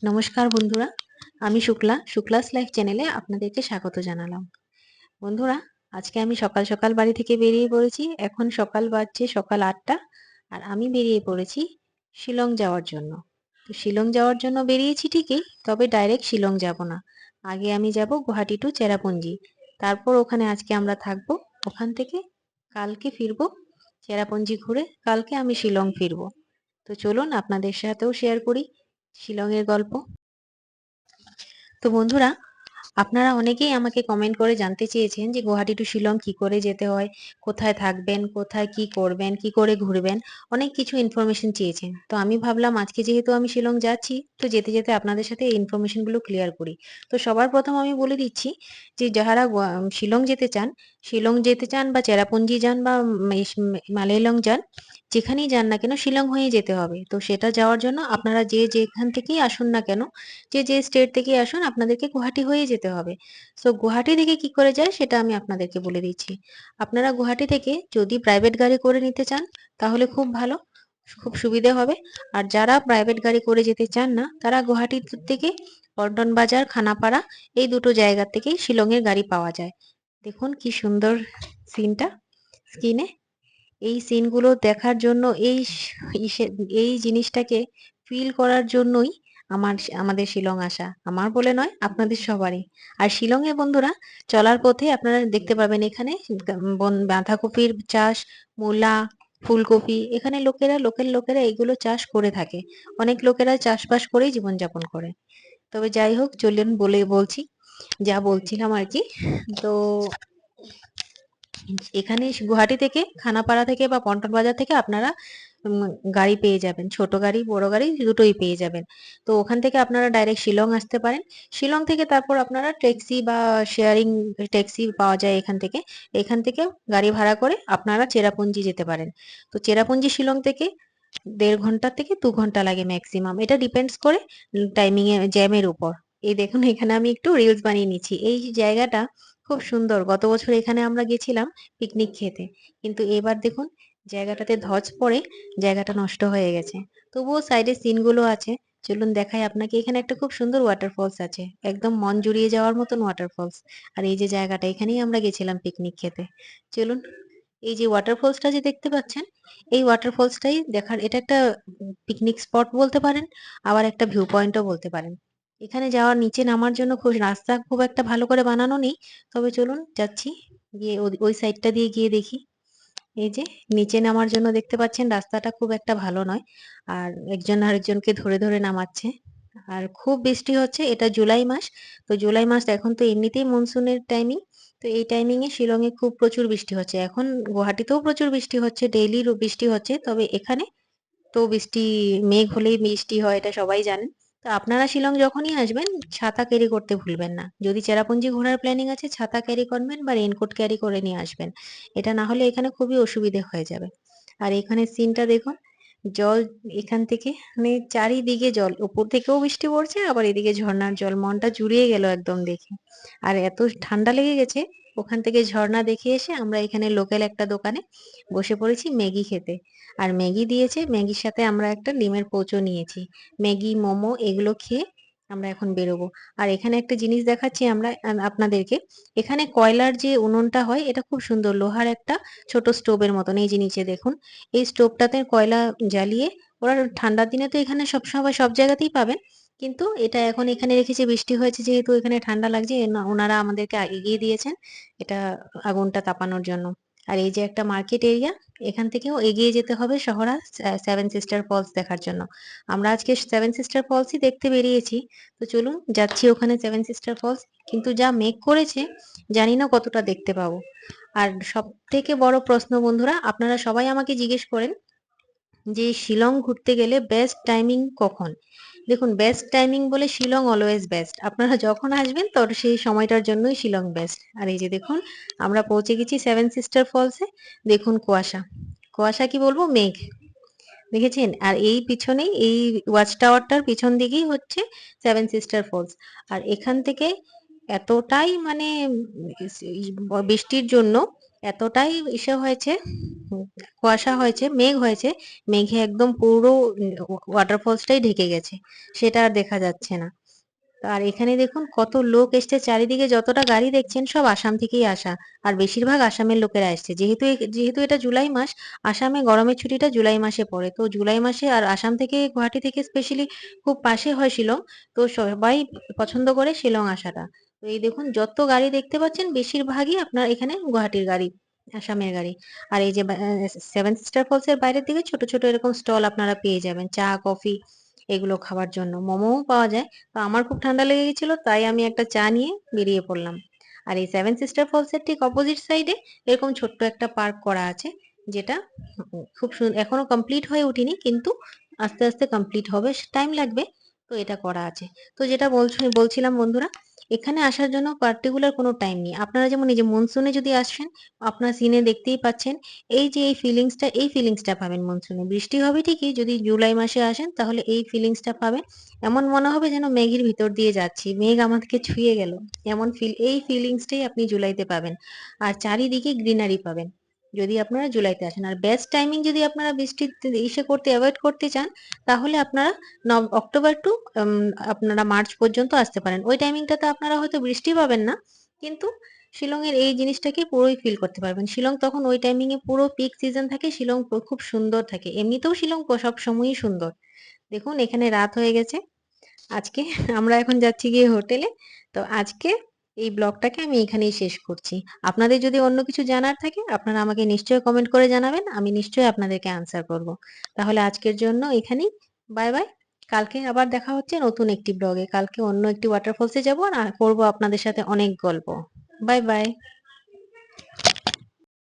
নমস্কার বন্ধুরা, আমি শুক্লাস লাইফ চ্যানেলে আপনাদেরকে স্বাগত জানালাম। বন্ধুরা, আজকে আমি সকাল সকাল বাড়ি থেকে বেরিয়ে পড়েছি। এখন সকাল বাজছে সকাল ৮টা, আর আমি বেরিয়ে পড়েছি শিলং যাওয়ার জন্য। তো শিলং যাওয়ার জন্য বেরিয়েছি ঠিকই, তবে ডাইরেক্ট শিলং যাব না। আগে আমি যাব গুয়াহাটি টু চেরাপুঞ্জি। তারপর ওখানে আজকে আমরা থাকবো। ওখান থেকে কালকে ফিরবো চেরাপুঞ্জি ঘুরে। কালকে আমি শিলং ফিরবো। তো চলুন আপনাদের সাথেও শেয়ার করি শিলংয়ের গল্প। তো বন্ধুরা, আপনারা অনেকেই আমাকে কমেন্ট করে জানতে চেয়েছেন যে গুয়াহাটি টু শিলং কি করে যেতে হয়, কোথায় থাকবেন, কোথায় কি করবেন, কি করে ঘুরবেন, অনেক কিছু ইনফরমেশন চেয়েছেন। তো আমি ভাবলাম আজকে যেহেতু আমি শিলং যাচ্ছি, তো যেতে যেতে আপনাদের সাথে এই ইনফরমেশন গুলো ক্লিয়ার করি। তো সবার প্রথম আমি বলে দিচ্ছি যে যারা শিলং যেতে চান বা চেরাপুঞ্জি যান বা মালেলং যান, যেখানেই যান না কেন শিলং হয়ে যেতে হবে। তো সেটা যাওয়ার জন্য আপনারা যে যেখান থেকেই আসুন না কেন, যে স্টেট থেকেই আসুন, আপনাদেরকে গুয়াহাটি হয়ে যেতে হবে। সো গুয়াহাটি থেকে কি করে যায় সেটা আমি আপনাদেরকে বলে দিচ্ছি। আপনারা গুয়াহাটি থেকে যদি প্রাইভেট গাড়ি করে নিতে চান তাহলে খুব ভালো, খুব সুবিধে হবে। আর যারা প্রাইভেট গাড়ি করে যেতে চান না, তারা গুয়াহাটি থেকে পল্টন বাজার, খানাপাড়া এই দুটো জায়গা থেকেই শিলংয়ের গাড়ি পাওয়া যায়। দেখুন কি সুন্দর সিনটা স্ক্রিনে। এই সিনগুলো দেখার জন্য এই জিনিসটাকে ফিল করার জন্যই আমাদের শিলং আসা। আমার বলে নয়, আপনাদের সবারই। আর শিলংয়ে বন্ধুরা, চলার পথে আপনারা দেখতে পাবেন এখানে বাঁধাকপির চাষ, মূলা, ফুলকপি, এখানে লোকাল লোকেরা এগুলো চাষ করে থাকে। অনেক লোকেরা চাষবাস করেই জীবনযাপন করে। তবে যাই হোক, চলুন বলছি যা বলছিলাম আর কি। তো এখানে গুয়াহাটি থেকে, খানাপাড়া থেকে বা পন্টন বাজার থেকে আপনারা উম, গাড়ি পেয়ে যাবেন, ছোট গাড়ি বড় গাড়ি দুটোই পেয়ে যাবেন। তো ওখান থেকে আপনারা ডাইরেক্ট শিলং আসতে পারেন। শিলং থেকে তারপর আপনারা ট্যাক্সি বা শেয়ারিং ট্যাক্সি পাওয়া যায় এখান থেকে গাড়ি ভাড়া করে আপনারা চেরাপুঞ্জি যেতে পারেন। তো চেরাপুঞ্জি শিলং থেকে ১.৫ ঘন্টা থেকে ২ ঘন্টা লাগে ম্যাক্সিমাম। এটা ডিপেন্ডস করে টাইমিং এ জ্যামের উপর। এই দেখুন, এখানে আমি একটু রিলস বানিয়ে নিচ্ছি। এই জায়গাটা খুব সুন্দর। গত বছর এখানে আমরা গেছিলাম পিকনিক খেতে, কিন্তু এবার দেখুন জায়গাটাতে ধস পড়ে জায়গাটা নষ্ট হয়ে গেছে। তবুও সাইডে সিনগুলো আছে। চলুন দেখাই আপনাকে। এখানে একটা খুব সুন্দর ওয়াটারফলস আছে, একদম মন জুড়িয়ে যাওয়ার মতন ওয়াটারফলস। আর এই যে জায়গাটা, এখানেই আমরা গেছিলাম পিকনিক খেতে। চলুন, এই যে ওয়াটারফলসটা যে দেখতে পাচ্ছেন, এই ওয়াটারফলসটাই দেখার, এটা একটা পিকনিক স্পট বলতে পারেন, আবার একটা ভিউ পয়েন্টও বলতে পারেন। এখানে যাওয়ার, নিচে নামার জন্য রাস্তা খুব একটা ভালো করে বানানো নেই। তবে চলুন যাচ্ছি, গিয়ে ওই সাইডটা দিয়ে গিয়ে দেখি। এই যে নিচে নামার জন্য দেখতে পাচ্ছেন রাস্তাটা খুব একটা ভালো নয়, আর একজন আরেকজনকে ধরে ধরে নামাচ্ছে। আর খুব বৃষ্টি হচ্ছে, এটা জুলাই মাস। তো জুলাই মাস এখন তো এমনিতেই মনসুনের টাইমিং। তো এই টাইমিং এ শিলংয়ে খুব প্রচুর বৃষ্টি হচ্ছে। এখন গুয়াহাটিতেও প্রচুর বৃষ্টি হচ্ছে, ডেইলি বৃষ্টি হচ্ছে। তবে এখানে তো বৃষ্টি, মেঘ হলেই বৃষ্টি হয়, এটা সবাই জানেন। তো আপনারা শিলং যখনই আসবেন, ছাতা ক্যারি করতে ভুলবেন না। যদি চেরাপুঞ্জি ঘোরার প্ল্যানিং আছে, ছাতা ক্যারি করবেন বা রেইনকোট ক্যারি করে নিয়ে আসবেন। এটা না হলে এখানে খুবই অসুবিধে হয়ে যাবে। আর এখানে সিনটা দেখুন, জল এখান থেকে মানে চারিদিকে জল, উপর থেকেও বৃষ্টি পড়ছে, আবার এদিকে ঝর্ণার জল, মনটা জুড়িয়ে গেল একদম দেখে। আর এত ঠান্ডা লেগে গেছে, ওখান থেকে ঝর্ণা দেখে এসে আমরা এখানে লোকাল একটা দোকানে বসে পড়েছি ম্যাগি খেতে। আর ম্যাগি দিয়েছে, ম্যাগির সাথে আমরা একটা ডিমের পোচও নিয়েছি। ম্যাগি, মোমো এগুলো খেয়ে আমরা এখন বেরোবো। আর এখানে একটা জিনিস দেখাচ্ছি আমরা আপনাদেরকে। এখানে কয়লার যে উনুনটা হয়, এটা খুব সুন্দর, লোহার একটা ছোট স্টোভের মতন। এই যে নিচে দেখুন, এই স্টোভটাতে কয়লা জ্বালিয়ে ওরা, ঠান্ডার দিনে তো এখানে সবসময় সব জায়গাতেই পাবেন, কিন্তু এটা এখন এখানে রেখেছে, বৃষ্টি হয়েছে যেহেতু এখানে ঠান্ডা লাগছে, ওনারা আমাদেরকে এগিয়ে দিয়েছেন এটা আগুনটা তাপানোর জন্য। আর এই যে একটা মার্কেট এরিয়া, এখান থেকেও এগিয়ে যেতে হবে শহরা সেভেন সিস্টার ফলস দেখার জন্য। আমরা আজকে সেভেন সিস্টার ফলসই দেখতে বেরিয়েছি। তো চলুন যাচ্ছি ওখানে সেভেন সিস্টার ফলস। কিন্তু যা মেঘ করেছে, জানি না কতটা দেখতে পাবো। আর সব থেকে বড় প্রশ্ন বন্ধুরা, আপনারা সবাই আমাকে জিজ্ঞেস করেন যে শিলং ঘুরতে গেলে বেস্ট টাইমিং কখন। দেখুন, বেস্ট টাইমিং বলে শিলং অলওয়েজ বেস্ট। আপনারা যখন আসবেন তোর সেই সময়টার জন্যই শিলং বেস্ট। আর এই যে দেখুন, আমরা পৌঁছে গেছি সেভেন সিস্টার ফলসে। দেখুন কুয়াশা, কুয়াশা কি বলবো, মেঘ, দেখেছেন? আর এই পিছনেই, এই ওয়াচ টাওয়ারটার পিছন দিকেই হচ্ছে সেভেন সিস্টার ফলস। আর এখান থেকে এতটাই মানে বৃষ্টির জন্য এতটাই ইসে হয়েছে, কুয়াশা হয়েছে, মেঘ হয়েছে, মেঘে একদম পুরো ওয়াটারফলসটাই ঢেকে গেছে, সেটা আর দেখা যাচ্ছে না। আর এখানে দেখুন কত লোক এসছে, চারিদিকে যতটা গাড়ি দেখছেন সব আসাম থেকেই আসা, আর বেশিরভাগ আসামের লোকেরা এসছে, যেহেতু এটা জুলাই মাস, আসামে গরমের ছুটিটা জুলাই মাসে পড়ে, তো জুলাই মাসে আর আসাম থেকে গুয়াহাটি থেকে স্পেশালি খুব পাশে হয় শিলং, তো সবাই পছন্দ করে শিলং আসাটা। তো এই দেখুন যত গাড়ি দেখতে পাচ্ছেন বেশিরভাগই আপনার এখানে গুয়াহাটির গাড়ি, আসামের গাড়ি। আর এই যে সেভেন সিস্টার ফলস এর বাইরের দিকে ছোট ছোট এরকম স্টল আপনারা পেয়ে যাবেন, চা কফি এগুলো খাওয়ার জন্য, মোমোও পাওয়া যায়। তো আমার খুব ঠান্ডা লেগে গেছিল, তাই আমি একটা চা নিয়ে বেরিয়ে পড়লাম। আর এই সেভেন সিস্টার ফলস এর ঠিক অপোজিট সাইডে এরকম ছোট্ট একটা পার্ক করা আছে, যেটা খুব এখনো কমপ্লিট হয়ে ওঠেনি, কিন্তু আস্তে আস্তে কমপ্লিট হবে, টাইম লাগবে। তো এটা করা আছে। তো যেটা বলছিলাম বন্ধুরা, এখানে আসার জন্য পার্টিকুলার কোনো টাইম নেই। আপনারা যেমন এই যে মনসুনে যদি আসেন, আপনার সিনে দেখতেই পাচ্ছেন, এই যে এই ফিলিংসটা পাবেন মনসুনে। বৃষ্টি হবে ঠিকই, যদি জুলাই মাসে আসেন তাহলে এই ফিলিংসটা পাবেন। এমন মনে হবে যেন মেঘের ভিতর দিয়ে যাচ্ছি, মেঘ আমাদেরকে ছুঁয়ে গেল, এই ফিলিংসটাই আপনি জুলাইতে পাবেন। আর চারিদিকে গ্রিনারি পাবেন যদি আপনারা জুলাইতে আসেন। আর বেস্ট টাইমিং যদি আপনারা বৃষ্টি ইসে করতে অ্যাভয়েড করতে চান, তাহলে আপনারা অক্টোবর টু আপনারা মার্চ পর্যন্ত আসতে পারেন। ওই টাইমিংটাতে আপনারা হয়তো বৃষ্টি পাবেন না, কিন্তু শিলং এর এই জিনিসটাকে পুরোই ফিল করতে পারবেন। শিলং তখন ওই টাইমিং এ পুরো পিক সিজন থাকে, শিলং খুব সুন্দর থাকে, এমনিতেও শিলং সব সময়ই সুন্দর। দেখুন এখানে রাত হয়ে গেছে আজকে, আমরা এখন যাচ্ছি গিয়ে হোটেলে। তো আজকে এই ব্লগটাকে আমি এখানেই শেষ করছি। আপনাদের যদি অন্য কিছু জানার থাকে আপনারা আমাকে নিশ্চয়ই কমেন্ট করে জানাবেন, আমি নিশ্চয়ই আপনাদেরকে আনসার করব। তাহলে আজকের জন্য এখানেই, বাই বাই। কালকে আবার দেখা হচ্ছে নতুন একটি ব্লগে, কালকে অন্য একটি ওয়াটারফলসে যাবো আর করবো আপনাদের সাথে অনেক গল্প। Bye bye.